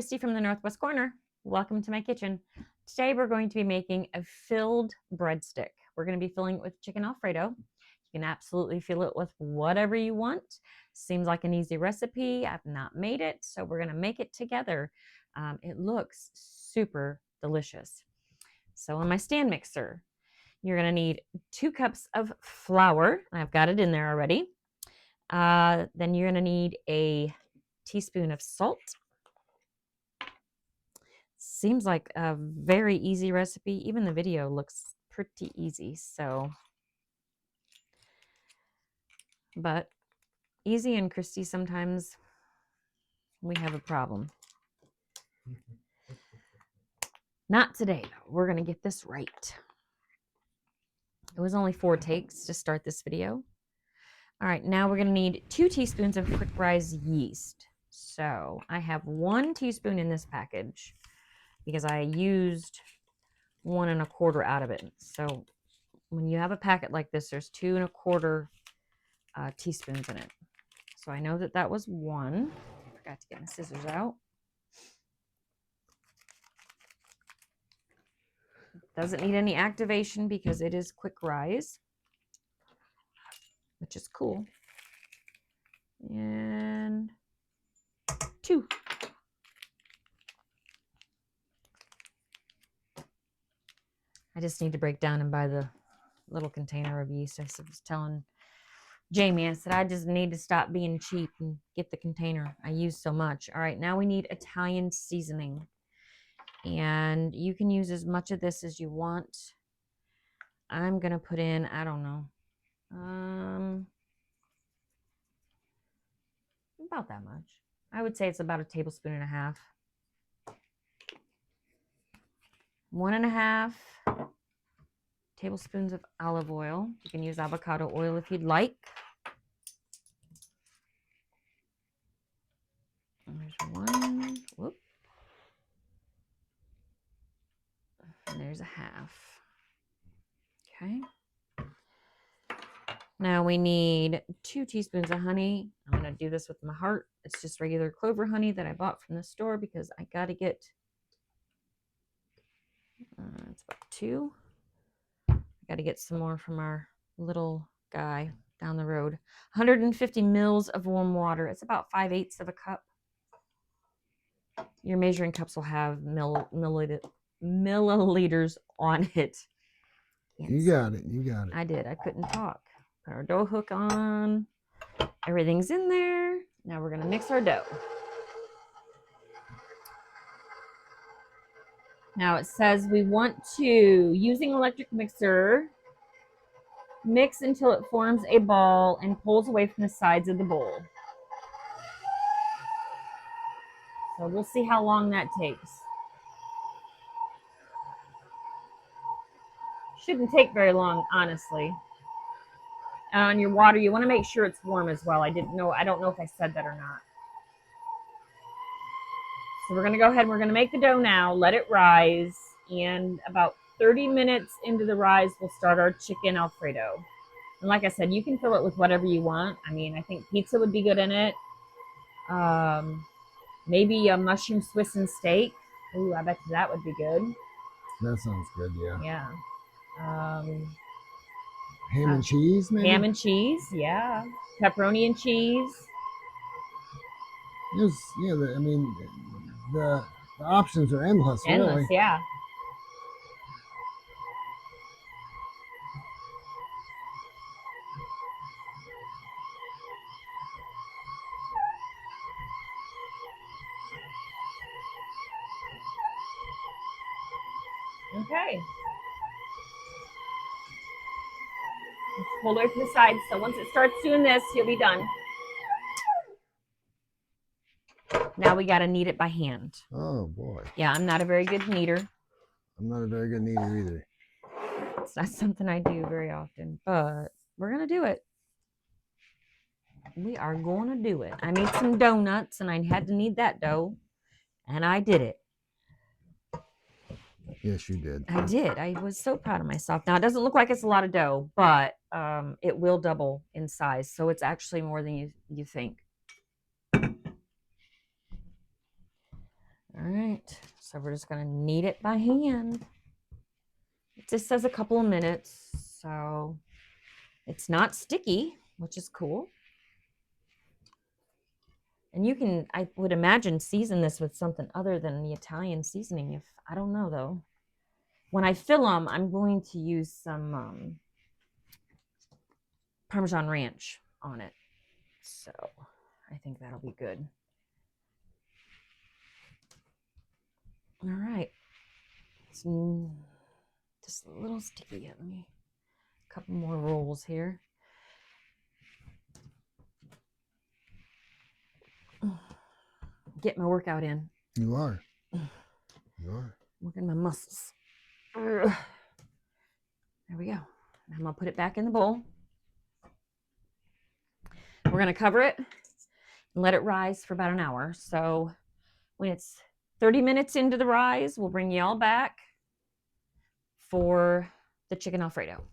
Christy from the Northwest Corner. Welcome to my kitchen. Today we're going to be making a filled breadstick. We're going to be filling it with chicken Alfredo. You can absolutely fill it with whatever you want. Seems like an easy recipe. I've not made it, so we're going to make it together. It looks super delicious. So on my stand mixer, you're going to need 2 cups of flour. I've got it in there already. Then you're going to need a teaspoon of salt. Seems like a very easy recipe. Even the video looks pretty easy, so. But easy and Christy, sometimes we have a problem. Not today, though. We're going to get this right. It was only 4 takes to start this video. All right, now we're going to need 2 teaspoons of quick rise yeast. So I have 1 teaspoon in this package because I used 1 1/4 out of it. So when you have a packet like this, there's 2 1/4 teaspoons in it. So I know that that was 1. I forgot to get my scissors out. Doesn't need any activation because it is quick rise, which is cool. And 2. I just need to break down and buy the little container of yeast. I was telling Jamie, I said, I just need to stop being cheap and get the container. I use so much. All right, now we need Italian seasoning. And you can use as much of this as you want. I'm going to put in, I don't know, about that much. I would say it's about 1.5 tablespoons. 1.5 tablespoons of olive oil. You can use avocado oil if you'd like. There's 1. Whoop. And there's 1/2. Okay. Now we need 2 teaspoons of honey. I'm going to do this with my heart. It's just regular clover honey that I bought from the store because I got to get, it's about 2. I got to get some more from our little guy down the road. 150 mils of warm water. It's about 5/8 of a cup. Your measuring cups will have milliliters on it. You got it. You got it. I did. I couldn't talk. Put our dough hook on. Everything's in there. Now we're going to mix our dough. Now it says we want to, using electric mixer, mix until it forms a ball and pulls away from the sides of the bowl. So we'll see how long that takes. Shouldn't take very long, honestly. And on your water, you want to make sure it's warm as well. I don't know if I said that or not. So we're going to go ahead and we're going to make the dough now, let it rise, and about 30 minutes into the rise, we'll start our chicken Alfredo. And like I said, you can fill it with whatever you want. I mean, I think pizza would be good in it. Maybe a mushroom Swiss and steak. Ooh, I bet you that would be good. That sounds good, yeah. Yeah. Ham and cheese, maybe? Ham and cheese, yeah. Pepperoni and cheese. Yes, yeah, I mean, the options are endless, really. Yeah. Okay. Let's pull it to the side. So once it starts doing this, you'll be done. Now we got to knead it by hand. Oh, boy. Yeah, I'm not a very good kneader. I'm not a very good kneader either. It's not something I do very often, but we're going to do it. We are going to do it. I made some donuts, and I had to knead that dough, and I did it. Yes, you did. I did. I was so proud of myself. Now, it doesn't look like it's a lot of dough, but it will double in size, so it's actually more than you think. All So we're just going to knead it by hand. It just says a couple of minutes, so it's not sticky, which is cool. And you can, I would imagine, season this with something other than the Italian seasoning. If I don't know though. When I fill them, I'm going to use some Parmesan ranch on it. So I think that'll be good. All right. It's just a little sticky. Let me, a couple more rolls here. Get my workout in. You are. You are. Working my muscles. There we go. I'm going to put it back in the bowl. We're going to cover it and let it rise for about an hour. So when it's 30 minutes into the rise, we'll bring you all back for the chicken Alfredo.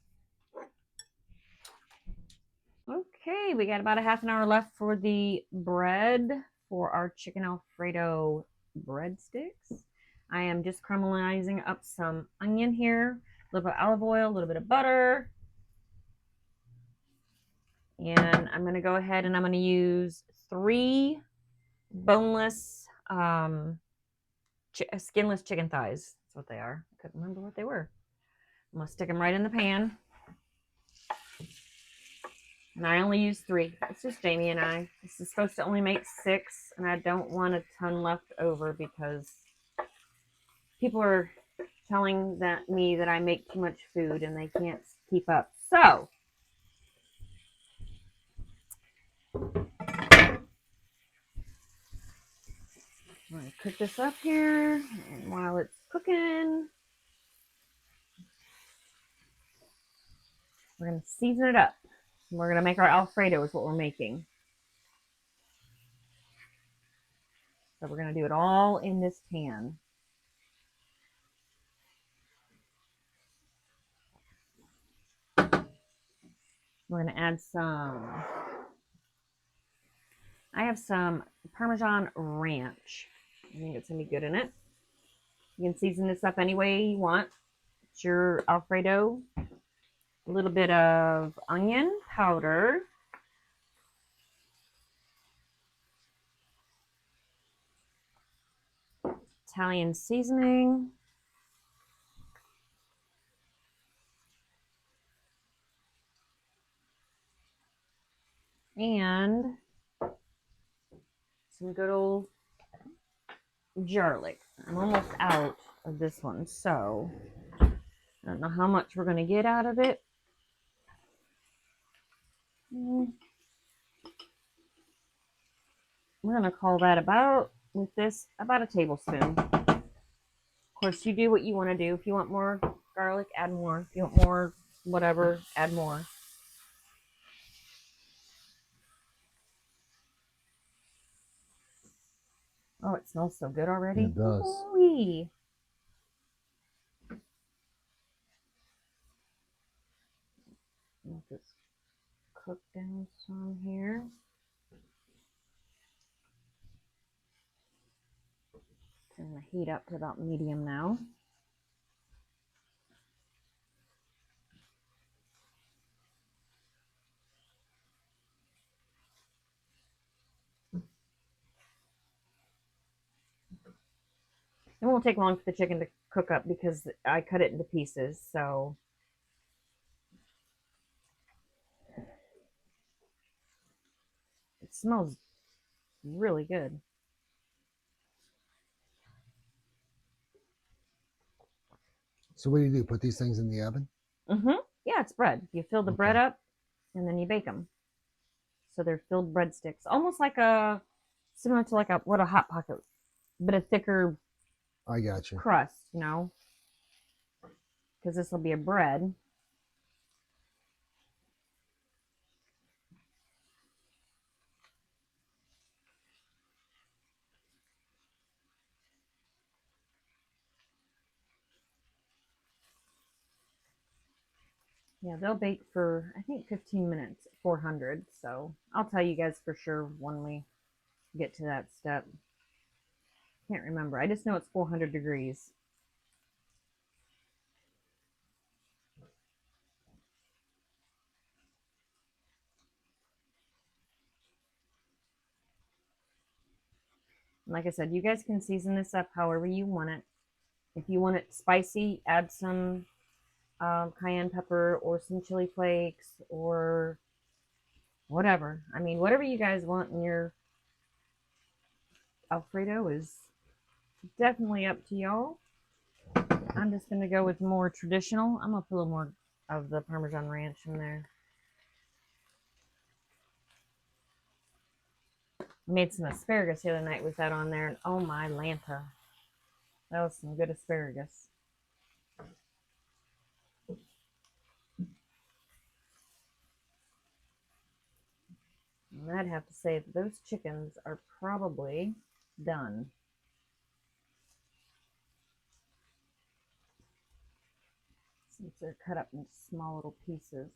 Okay, we got about a half an hour left for the bread for our chicken Alfredo breadsticks. I am just caramelizing up some onion here, a little bit of olive oil, a little bit of butter. And I'm going to go ahead and I'm going to use 3 boneless, skinless chicken thighs. That's what they are. I couldn't remember what they were. I'm going to stick them right in the pan. And I only use 3. It's just Jamie and I. This is supposed to only make 6, and I don't want a ton left over because people are telling me that I make too much food and they can't keep up. So I'm going to cook this up here, and while it's cooking, we're going to season it up. We're going to make our Alfredo is what we're making. So we're going to do it all in this pan. We're going to add I have some Parmesan ranch. I think it's going to be good in it. You can season this up any way you want. It's your Alfredo. A little bit of onion powder. Italian seasoning. And some good old garlic. I'm almost out of this one, so I don't know how much we're going to get out of it. We're going to call that about a tablespoon. Of course, you do what you want to do. If you want more garlic, add more. If you want more whatever, add more. Oh, it smells so good already. It does. Ooh-wee. Let this cook down some here. Turn the heat up to about medium now. It won't take long for the chicken to cook up because I cut it into pieces, so it smells really good. So what do? Put these things in the oven? Yeah, it's bread. You fill the bread up and then you bake them. So they're filled breadsticks, almost like similar to like what a Hot Pocket, but a thicker I got you. crust, you know, because this will be a bread. Yeah, they'll bake for, I think, 15 minutes at 400. So I'll tell you guys for sure when we get to that step. Can't remember. I just know it's 400 degrees. Like I said, you guys can season this up however you want it. If you want it spicy, add some cayenne pepper or some chili flakes or whatever. I mean, whatever you guys want in your Alfredo is definitely up to y'all. I'm just going to go with more traditional. I'm going to put a little more of the Parmesan Ranch in there. I made some asparagus the other night with that on there, and oh my Lanta. That was some good asparagus. And I'd have to say that those chickens are probably done. Since they're cut up into small little pieces.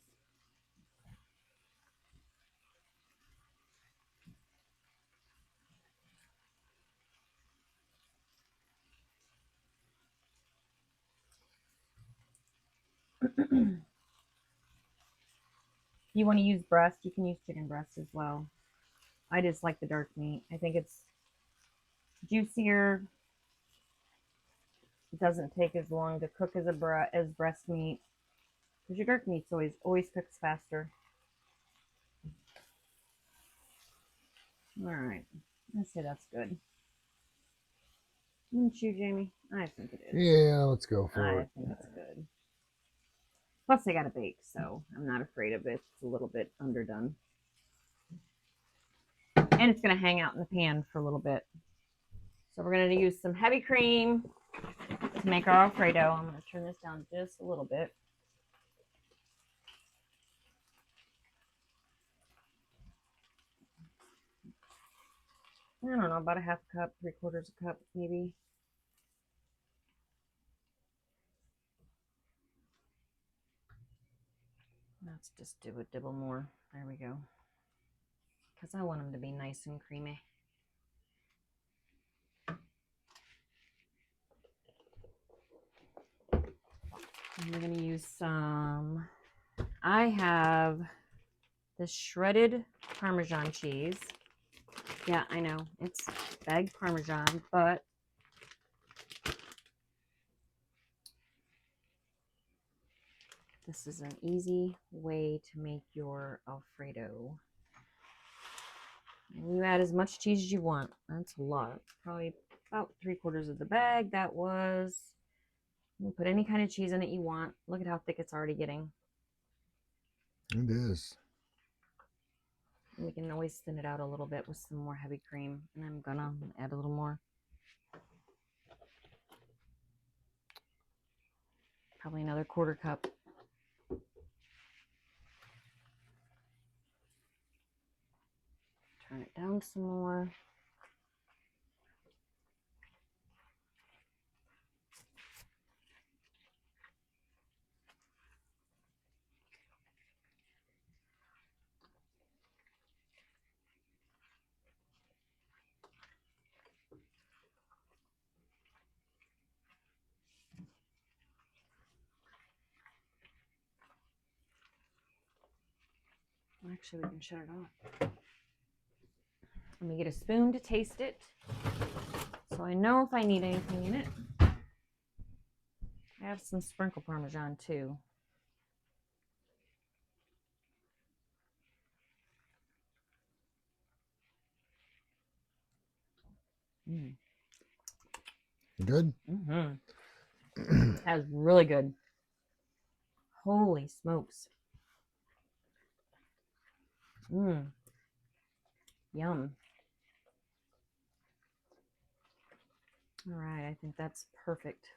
If you want to use breast, you can use chicken breast as well. I just like the dark meat. I think it's juicier. It doesn't take as long to cook as breast meat, because your dark meat's always cooks faster. All right, I'd say that's good. Wouldn't you, Jamie? I think it is. Yeah, let's go for it. I think it's good. Plus, I got to bake, so I'm not afraid of it. It's a little bit underdone. And it's going to hang out in the pan for a little bit. So we're going to use some heavy cream to make our Alfredo. I'm going to turn this down just a little bit. I don't know, about a half a cup, 3/4 a cup, maybe. Let's just do a dibble more. There we go. Because I want them to be nice and creamy. And we're going to use some, I have the shredded Parmesan cheese. Yeah, I know, it's bagged Parmesan, but this is an easy way to make your Alfredo. And you add as much cheese as you want. That's a lot. Probably about 3/4 of the bag. That was, you can put any kind of cheese in it you want. Look at how thick it's already getting. It is. And we can always thin it out a little bit with some more heavy cream. And I'm gonna add a little more. Probably another 1/4 cup. Turn it down some more. Actually, we can shut it off. Let me get a spoon to taste it, so I know if I need anything in it. I have some sprinkle Parmesan too. Good? Mm-hmm. That's really good. Holy smokes. Mmm. Yum. All right, I think that's perfect.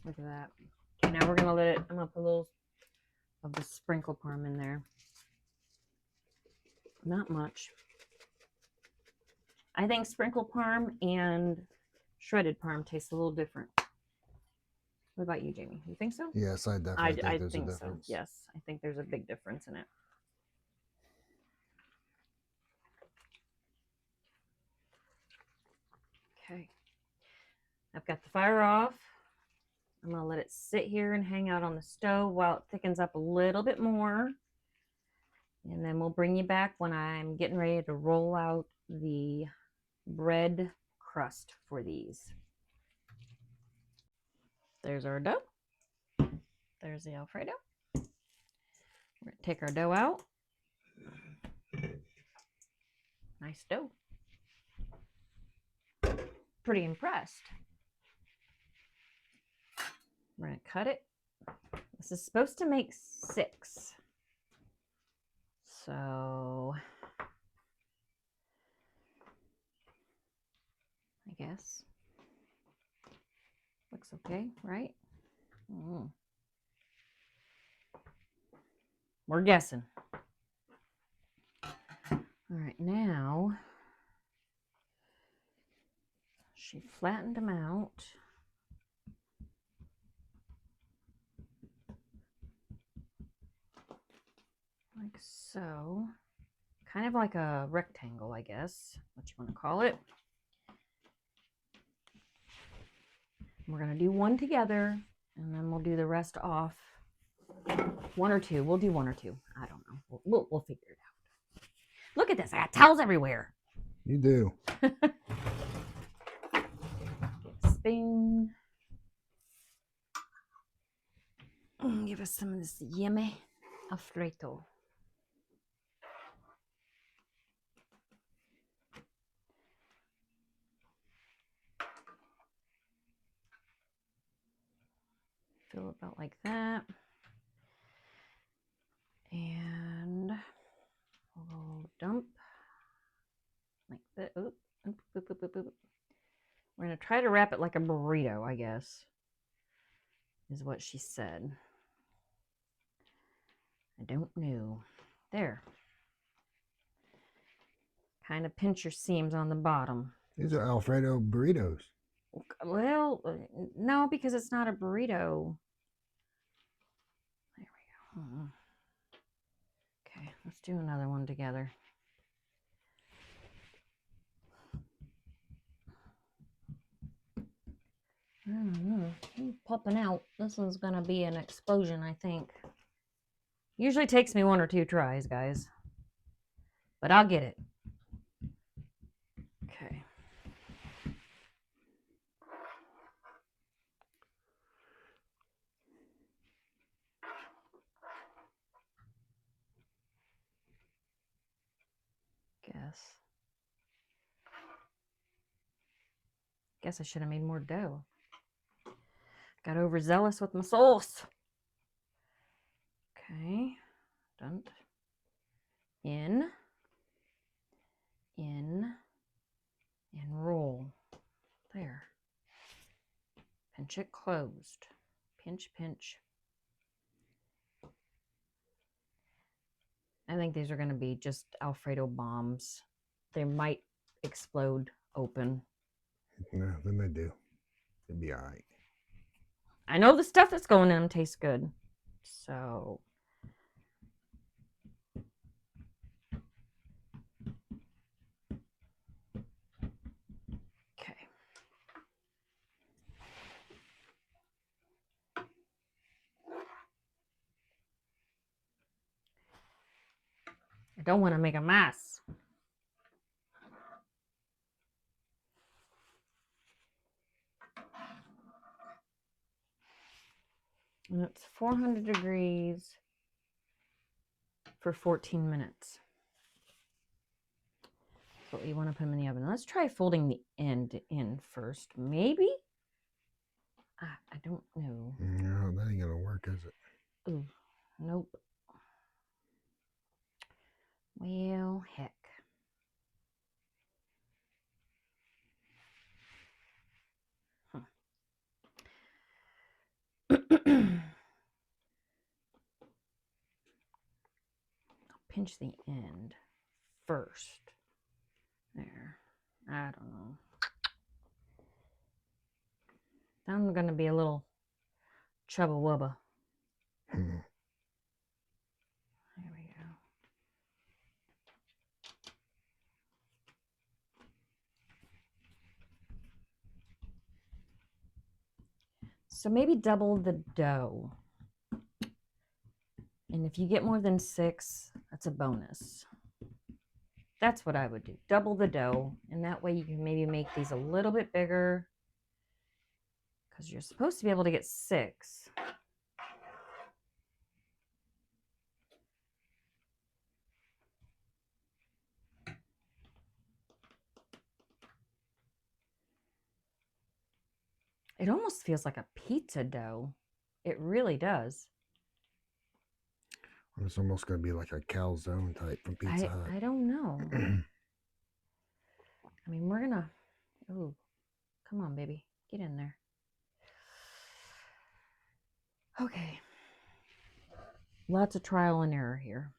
Look at that. Okay, now we're gonna let it, I'm gonna put a little of the sprinkle parm in there. Not much. I think sprinkle parm and shredded parm taste a little different. What about you, Jamie? You think so? Yes, I definitely think there's a difference. So. Yes, I think there's a big difference in it. Okay. I've got the fire off. I'm going to let it sit here and hang out on the stove while it thickens up a little bit more. And then we'll bring you back when I'm getting ready to roll out the bread crust for these. There's our dough. There's the Alfredo. We're going to take our dough out. Nice dough. Pretty impressed. We're going to cut it. This is supposed to make 6. So I guess looks okay, right? We're guessing. All right, now she flattened them out. Like so. Kind of like a rectangle, I guess, what you want to call it. We're going to do one together, and then we'll do the rest off. 1 or 2. We'll do 1 or 2. I don't know. We'll figure it out. Look at this. I got towels everywhere. You do. Spoon. Give us some of this yummy Alfredo. Fill about like that. And we'll dump like that. Oop, oop, oop, oop, oop, oop. We're going to try to wrap it like a burrito, I guess, is what she said. I don't know. There. Kind of pinch your seams on the bottom. These are Alfredo burritos. Well, no, because it's not a burrito. There we go. Okay, let's do another one together. I don't know. It's popping out. This one's going to be an explosion, I think. Usually takes me 1 or 2 tries, guys. But I'll get it. Okay. Guess I should have made more dough. Got overzealous with my sauce. Okay. Done. In, and roll. There. Pinch it closed. Pinch, pinch. I think these are going to be just Alfredo bombs. They might explode open. No, then they do. It'd be all right. I know the stuff that's going in them tastes good. So okay. I don't want to make a mess. And it's 400 degrees for 14 minutes. That's what you want to put them in the oven. Let's try folding the end in first. Maybe? I don't know. No, that ain't gonna work, is it? Ooh, nope. Well, heck. I'll pinch the end first. There. I don't know. I'm going to be a little Chubba wubba. Hmm. There we go. So maybe double the dough. And if you get more than 6, that's a bonus. That's what I would do. Double the dough. And that way you can maybe make these a little bit bigger. Because you're supposed to be able to get 6. It almost feels like a pizza dough. It really does. It's almost going to be like a calzone type from Pizza Hut. I don't know. I mean, we're going to... Oh, come on, baby. Get in there. Okay. Lots of trial and error here.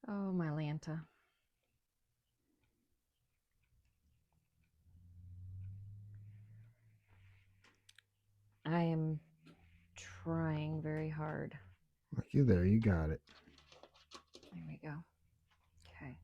Oh, my Lanta. I am trying very hard. Look, you there. You got it. There we go. Okay.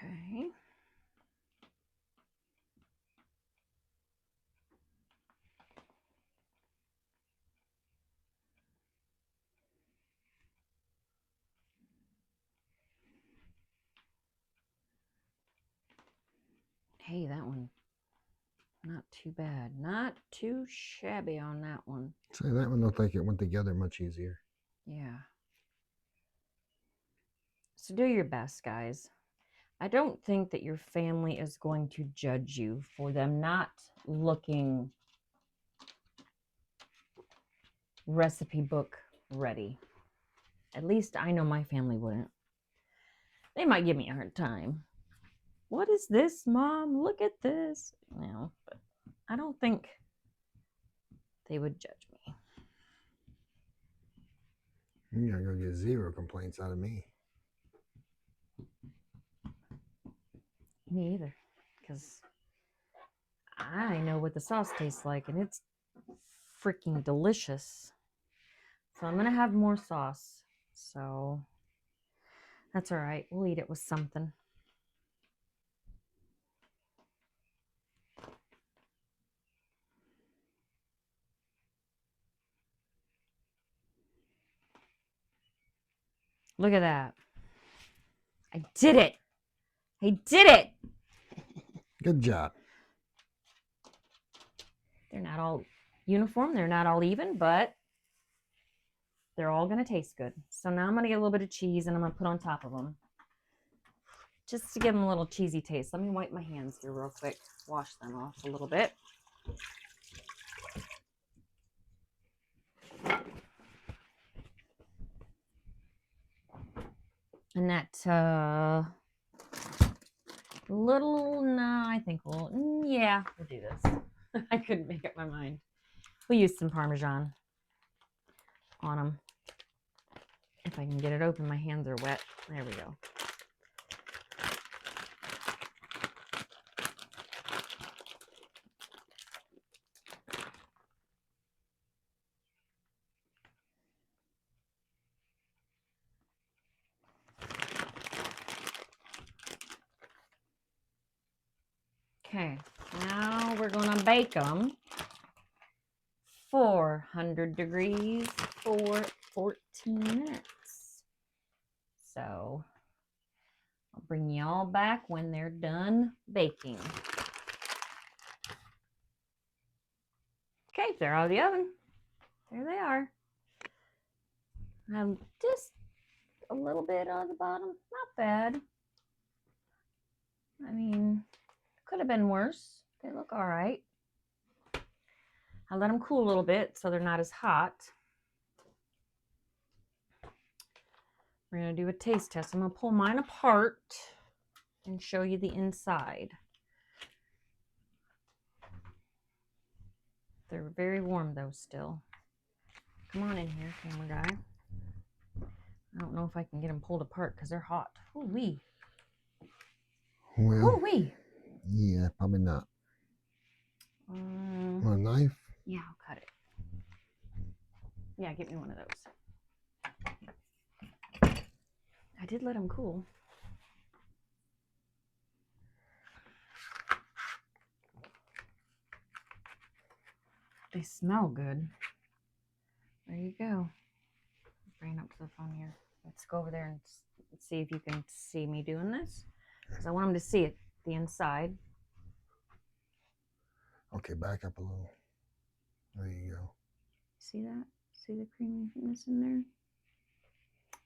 Okay. Hey, that one, not too bad. Not too shabby on that one. So that one looked like it went together much easier. Yeah. So do your best, guys. I don't think that your family is going to judge you for them not looking recipe book ready. At least I know my family wouldn't. They might give me a hard time. What is this, Mom? Look at this. No, but I don't think they would judge me. You're going to get 0 complaints out of me. Me either, because I know what the sauce tastes like, and it's freaking delicious. So I'm going to have more sauce. So that's all right. We'll eat it with something. Look at that. I did it. I did it. Good job. They're not all uniform. They're not all even, but they're all going to taste good. So now I'm going to get a little bit of cheese and I'm going to put on top of them. Just to give them a little cheesy taste. Let me wipe my hands here real quick. Wash them off a little bit. And that I think yeah, we'll do this. I couldn't make up my mind. We'll use some Parmesan on them. If I can get it open, my hands are wet. There we go. Okay, now we're going to bake them 400 degrees for 14 minutes. So I'll bring you all back when they're done baking. Okay, they're out of the oven. There they are. Just a little bit on the bottom. Not bad. I mean, Could have been worse. They look all right. I let them cool a little bit so they're not as hot. We're going to do a taste test. I'm going to pull mine apart and show you the inside. They're very warm though still. Come on in here, camera guy. I don't know if I can get them pulled apart because they're hot. Ooh-wee. Well, Ooh-wee. yeah, probably not. Want a knife? Yeah, I'll cut it. Yeah, get me one of those. I did let them cool. They smell good. There you go. Bring it up to the phone here. Let's go over there and see if you can see me doing this. Because I want them to see it, the inside. Okay, back up a little. There you go. See that? See the creaminess in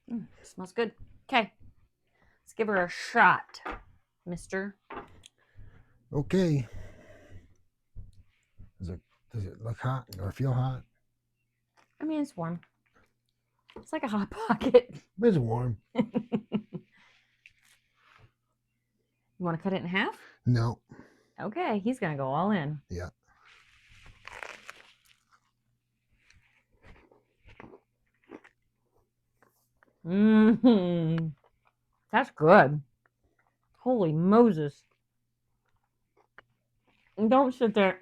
there? Smells good. Okay. Let's give her a shot, mister. Okay. Does it look hot or feel hot? I mean, it's warm. It's like a Hot Pocket. It's warm. You want to cut it in half? No. Okay, he's going to go all in. Yeah. That's good. Holy Moses. And don't sit there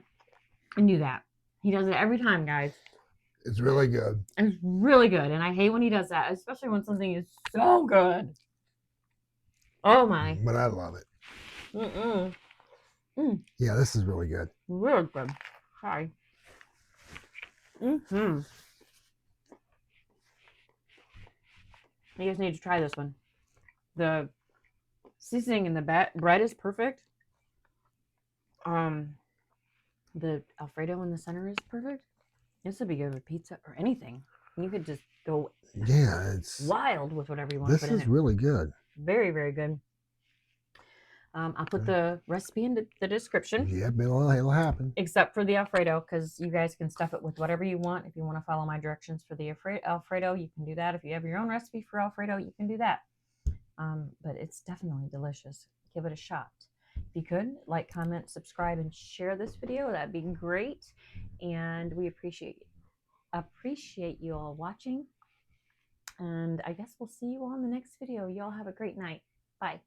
and do that. He does it every time, guys. It's really good. It's really good. And I hate when he does that, especially when something is so good. Oh my. But I love it. Yeah, this is really good. Really good. Sorry. You guys need to try this one. The seasoning in the bread is perfect. The Alfredo in the center is perfect. This would be good with pizza or anything. You could just go it's wild with whatever you want to to put put in it. This is really good. Very, very good. I'll put the recipe in the description. Yeah, it'll happen. Except for the Alfredo, because you guys can stuff it with whatever you want. If you want to follow my directions for the Alfredo, you can do that. If you have your own recipe for Alfredo, you can do that. But it's definitely delicious. Give it a shot. If you could, like, comment, subscribe, and share this video, that'd be great. And we appreciate you all watching. And I guess we'll see you all in the next video. Y'all have a great night. Bye.